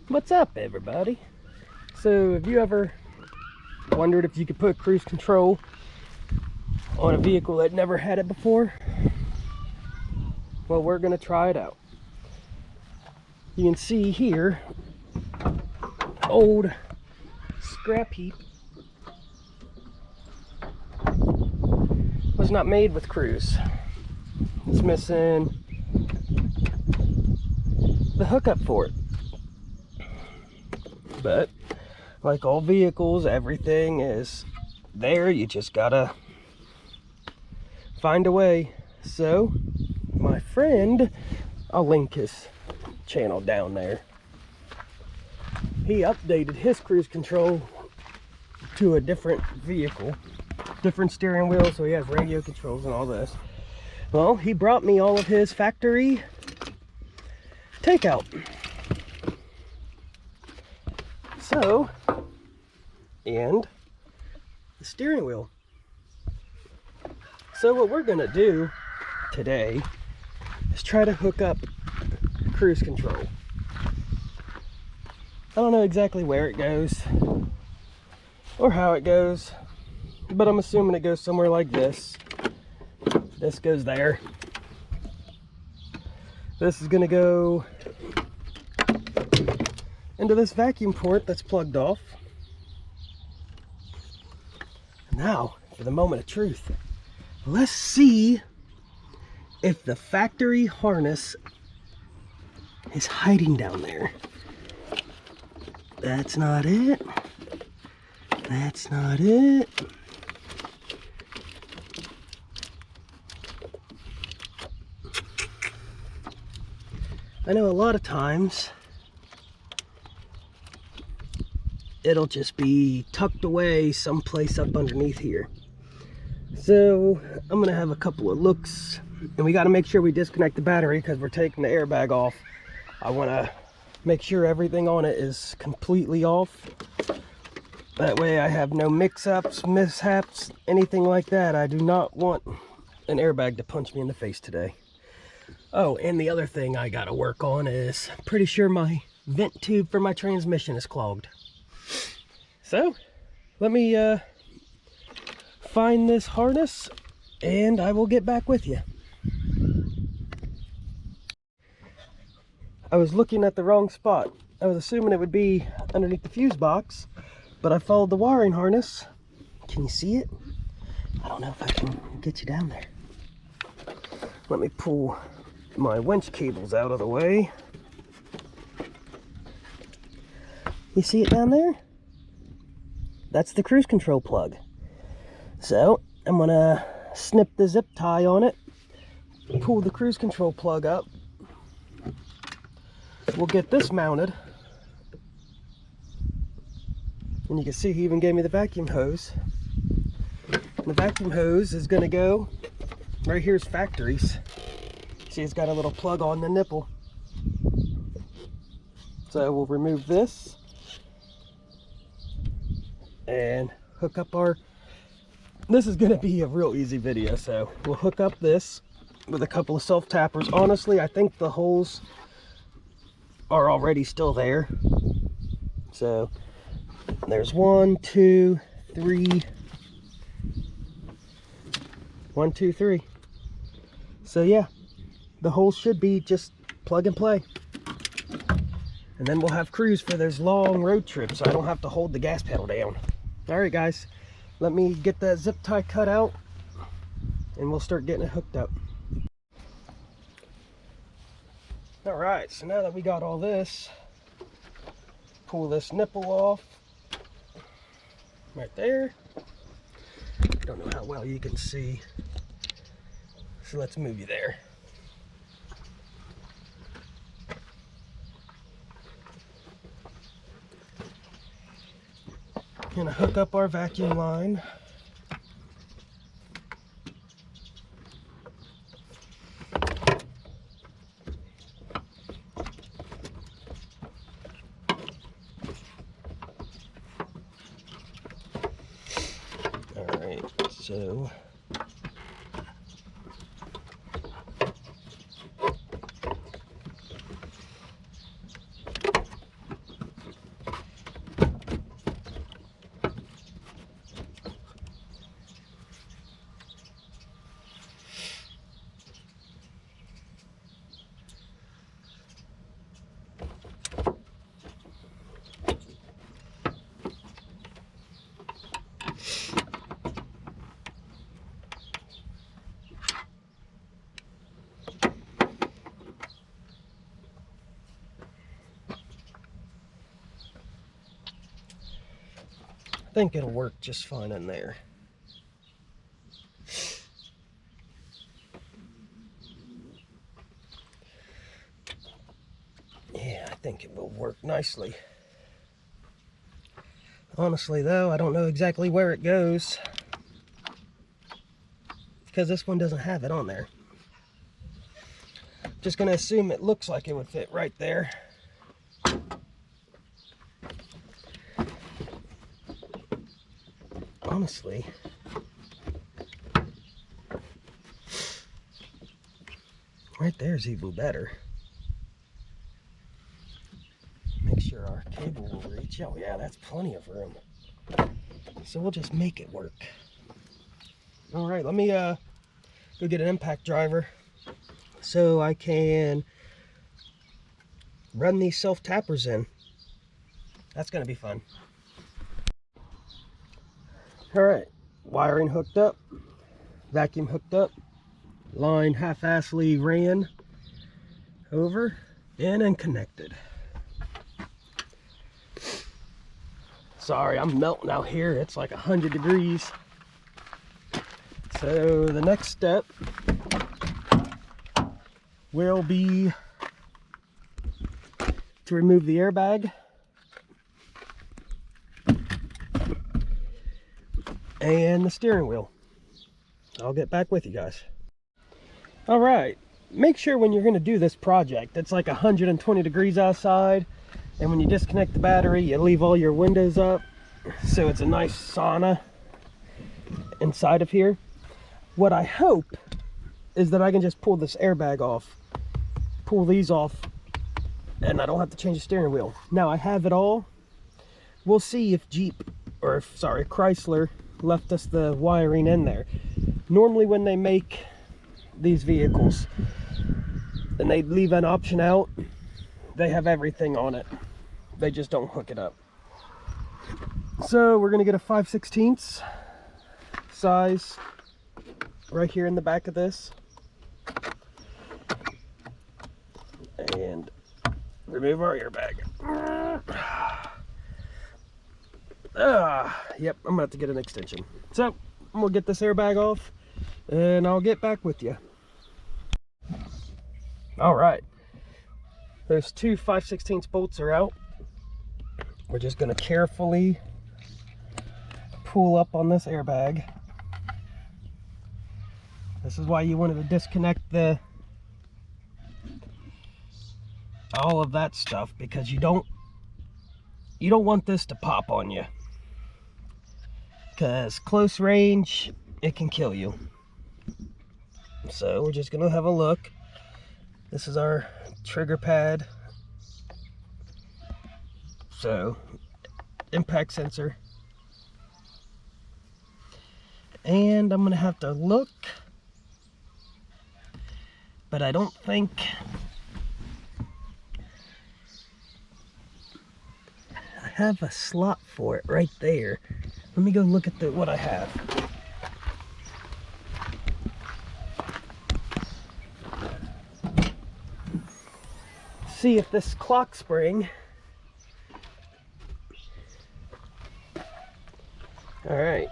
What's up, everybody? So have you ever wondered if you could put cruise control on a vehicle that never had it before? Well, we're gonna try it out. You can see here, old scrap heap was not made with Cruse. It's missing the hookup for it. But like all vehicles, everything is there. You just gotta find a way. So my friend, I'll link his channel down there, he updated his cruise control to a different vehicle, different steering wheel, so he has radio controls and all this. Well, he brought me all of his factory takeout. So, and the steering wheel. So what we're gonna do today is try to hook up cruise control. I don't know exactly where it goes or how it goes, but I'm assuming it goes somewhere like this. This goes there. This is gonna go into this vacuum port that's plugged off. Now, for the moment of truth, let's see if the factory harness is hiding down there. That's not it. That's not it. I know a lot of times it'll just be tucked away someplace up underneath here. So I'm gonna have a couple of looks, and we got to make sure we disconnect the battery because we're taking the airbag off. I want to make sure everything on it is completely off. That way I have no mix-ups, mishaps, anything like that. I do not want an airbag to punch me in the face today. Oh, and the other thing I gotta work on is, I'm pretty sure my vent tube for my transmission is clogged. So, let me find this harness and I will get back with you. I was looking at the wrong spot. I was assuming it would be underneath the fuse box, but I followed the wiring harness. Can you see it? I don't know if I can get you down there. Let me pull my winch cables out of the way. You see it down there? That's the cruise control plug. So I'm gonna snip the zip tie on it, pull the cruise control plug up. We'll get this mounted. And you can see he even gave me the vacuum hose. And the vacuum hose is gonna go, right here's factories. See, it's got a little plug on the nipple. So we'll remove this and hook up our, this is gonna be a real easy video. So we'll hook up this with a couple of self tappers. Honestly, I think the holes are already still there. So there's 1, 2, 3. 1, 2, 3. So yeah, the holes should be just plug and play. And then we'll have Cruse for those long road trips, so I don't have to hold the gas pedal down. All right, guys, let me get that zip tie cut out and we'll start getting it hooked up. All right, so now that we got all this, pull this nipple off right there. Don't know how well you can see, so let's move you there. Gonna hook up our vacuum line. All right, so think it'll work just fine in there. Yeah, I think it will work nicely. Honestly though, I don't know exactly where it goes, because this one doesn't have it on there. Just gonna assume it looks like it would fit right there. Honestly, right there is even better. Make sure our cable will reach. Oh yeah, that's plenty of room. So we'll just make it work. All right, let me go get an impact driver so I can run these self-tappers in. That's gonna be fun. All right, wiring hooked up, vacuum hooked up, line half-assly ran over in and connected. Sorry, I'm melting out here. It's like 100 degrees. So the next step will be to remove the airbag and the steering wheel. I'll get back with you guys. All right, make sure when you're going to do this project, it's like 120 degrees outside, and when you disconnect the battery, you leave all your windows up so it's a nice sauna inside of here. What I hope is that I can just pull this airbag off, pull these off, and I don't have to change the steering wheel. Now I have it all. We'll see if Chrysler left us the wiring in there. Normally when they make these vehicles and they leave an option out, they have everything on it. They just don't hook it up. So we're gonna get a 5/16 size right here in the back of this, and remove our airbag. Yep, I'm gonna have to get an extension. So I'm gonna get this airbag off and I'll get back with you. All right, those two 5/16 bolts are out. We're just gonna carefully pull up on this airbag. This is why you wanted to disconnect all of that stuff, because you don't want this to pop on you, because close range, it can kill you. So we're just gonna have a look. This is our trigger pad, so impact sensor, and I'm gonna have to look, but I don't think I have a slot for it right there. Let me go look at what I have. See if this clock spring. All right.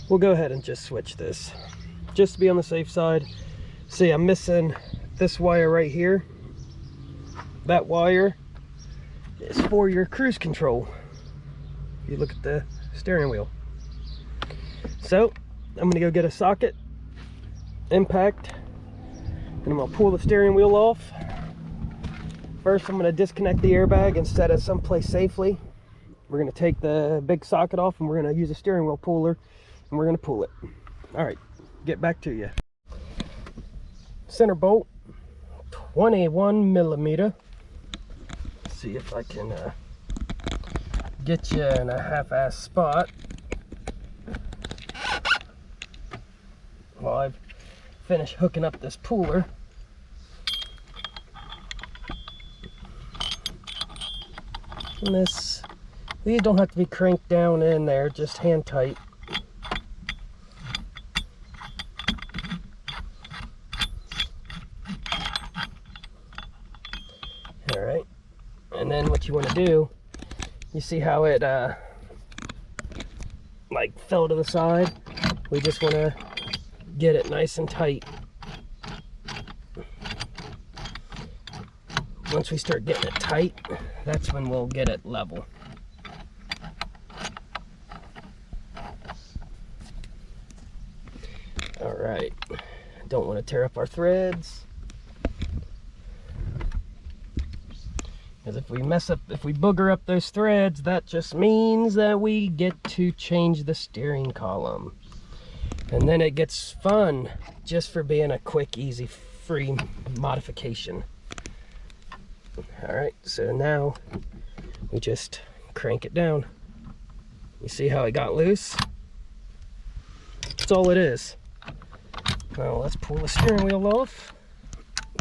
We'll go ahead and just switch this, just to be on the safe side. See, I'm missing this wire right here. That wire is for your cruise control. If you look at the steering wheel. So I'm gonna go get a socket, impact, and I'm gonna pull the steering wheel off. First, I'm gonna disconnect the airbag and set it someplace safely. We're gonna take the big socket off and we're gonna use a steering wheel puller and we're gonna pull it. All right, get back to you. Center bolt, 21 millimeter. See if I can get you in a half-ass spot while I've finished hooking up this puller. And these don't have to be cranked down in there, just hand tight. you want to do, you see how it like fell to the side? We just want to get it nice and tight. Once we start getting it tight, that's when we'll get it level. All right, don't want to tear up our threads. Because if we mess up, if we booger up those threads, that just means that we get to change the steering column. And then it gets fun just for being a quick, easy, free modification. All right, so now we just crank it down. You see how it got loose? That's all it is. Now let's pull the steering wheel off,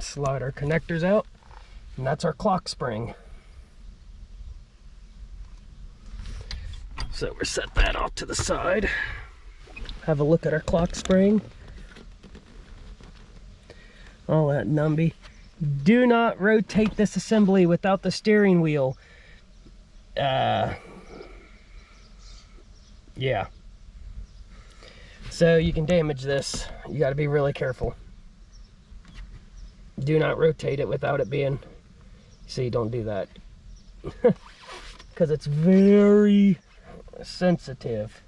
slide our connectors out, and that's our clock spring. So we'll set that off to the side. Have a look at our clock spring. All that numby. Do not rotate this assembly without the steering wheel. Yeah. So you can damage this. You got to be really careful. Do not rotate it without it being... See, don't do that. Because it's very sensitive.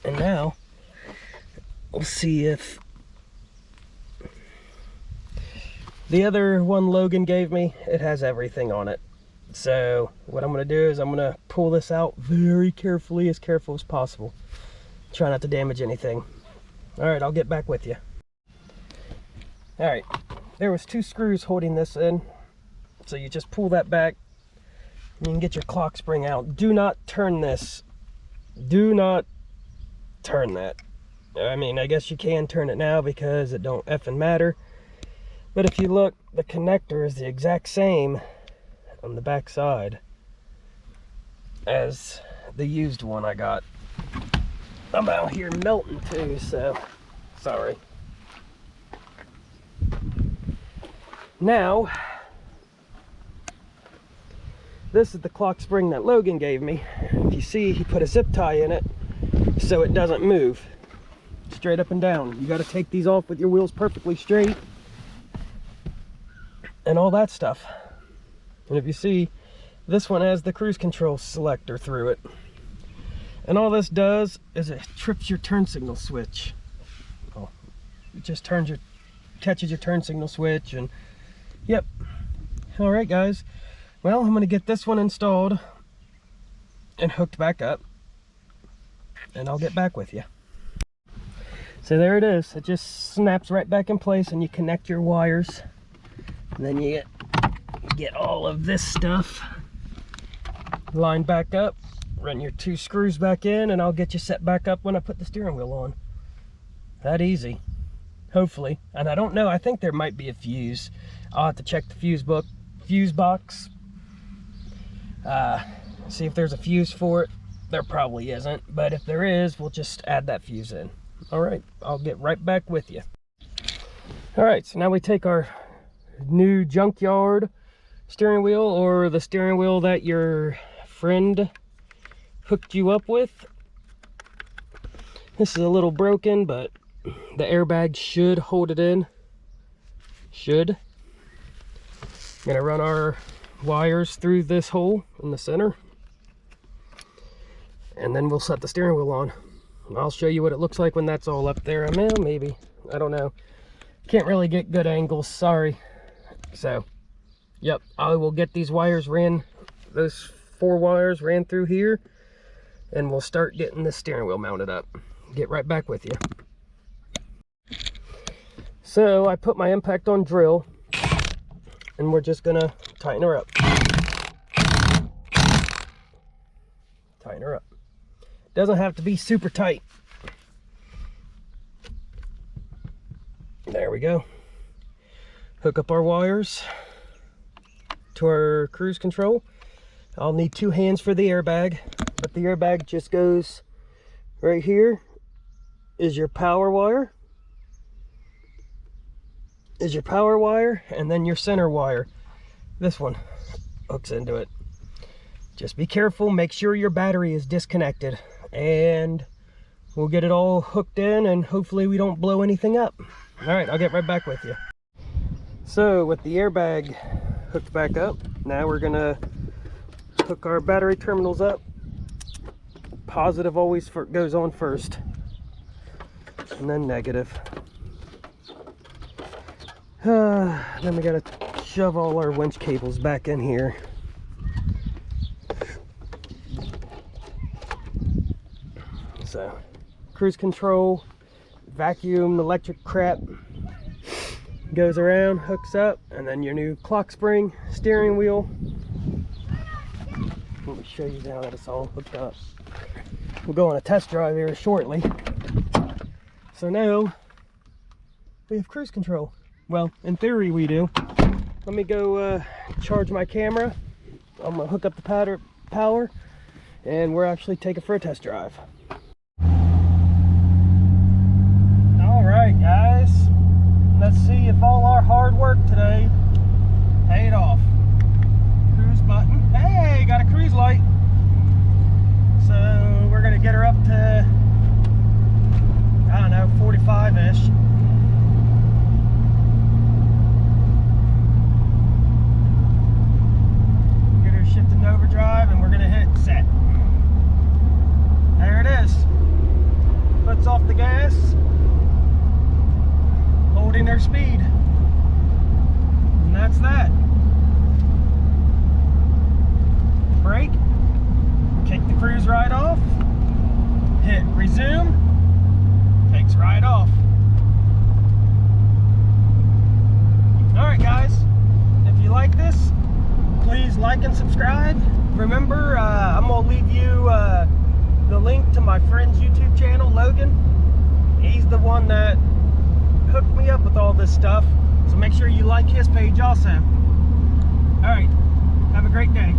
And now, we'll see if... The other one Logan gave me, it has everything on it. So what I'm going to do is I'm going to pull this out very carefully, as careful as possible. Try not to damage anything. All right, I'll get back with you. All right, there was 2 screws holding this in. So you just pull that back and you can get your clock spring out. Do not turn this. Do not turn that. I mean, I guess you can turn it now because it don't effing matter. But if you look, the connector is the exact same on the back side as the used one I got. I'm out here melting too, so sorry. Now, this is the clock spring that Logan gave me. If you see, he put a zip tie in it so it doesn't move straight up and down. You got to take these off with your wheels perfectly straight and all that stuff. And if you see, this one has the cruise control selector through it. And all this does is it trips your turn signal switch. Oh, it just catches your turn signal switch, and yep. All right, guys. Well, I'm gonna get this one installed and hooked back up, and I'll get back with you. So there it is. It just snaps right back in place, and you connect your wires. And then you get all of this stuff lined back up, run your 2 screws back in, and I'll get you set back up when I put the steering wheel on. That easy, hopefully. And I don't know, I think there might be a fuse. I'll have to check the fuse box, see if there's a fuse for it. There probably isn't, but if there is, we'll just add that fuse in. All right, I'll get right back with you. All right, so now we take our new junkyard steering wheel, or the steering wheel that your friend hooked you up with. This is a little broken, but the airbag should hold it in. Should. I'm gonna run our wires through this hole in the center, and then we'll set the steering wheel on. I'll show you what it looks like when that's all up there. Well, maybe, I don't know. Can't really get good angles, sorry. So, yep, I will get these wires those 4 wires ran through here, and we'll start getting the steering wheel mounted up. Get right back with you. So, I put my impact on drill, and we're just gonna tighten her up. Tighten her up. Doesn't have to be super tight. There we go. Hook up our wires to our cruise control. I'll need 2 hands for the airbag, but the airbag just goes right here. Is your power wire. And then your center wire. this one hooks into it. Just be careful, make sure your battery is disconnected, and we'll get it all hooked in, and hopefully we don't blow anything up. All right, I'll get right back with you. So with the airbag hooked back up, now we're gonna hook our battery terminals up. Positive always goes on first, and then negative. Then we gotta shove all our winch cables back in here. So, cruise control, vacuum, electric crap goes around, hooks up, and then your new clock spring, steering wheel. Let me show you now that it's all hooked up. We'll go on a test drive here shortly. So now we have cruise control. Well, in theory we do. Let me go charge my camera. I'm gonna hook up the power, and we're actually taking for a test drive. Alright guys, let's see if all our hard work today paid off. Cruise button. Hey, got a cruise light. So we're gonna get her up to, I don't know, 45-ish. Get her shifted to overdrive, and we're gonna hit set. There it is. Foot's off the gas, holding their speed. And that's that. Brake, kick the cruise right off, hit resume, takes right off. Alright guys, if you like this, please like and subscribe. Remember, I'm going to leave you the link to my friend's YouTube channel, Logan. He's the one that hooked me up with all this stuff, so make sure you like his page also. Alright, have a great day.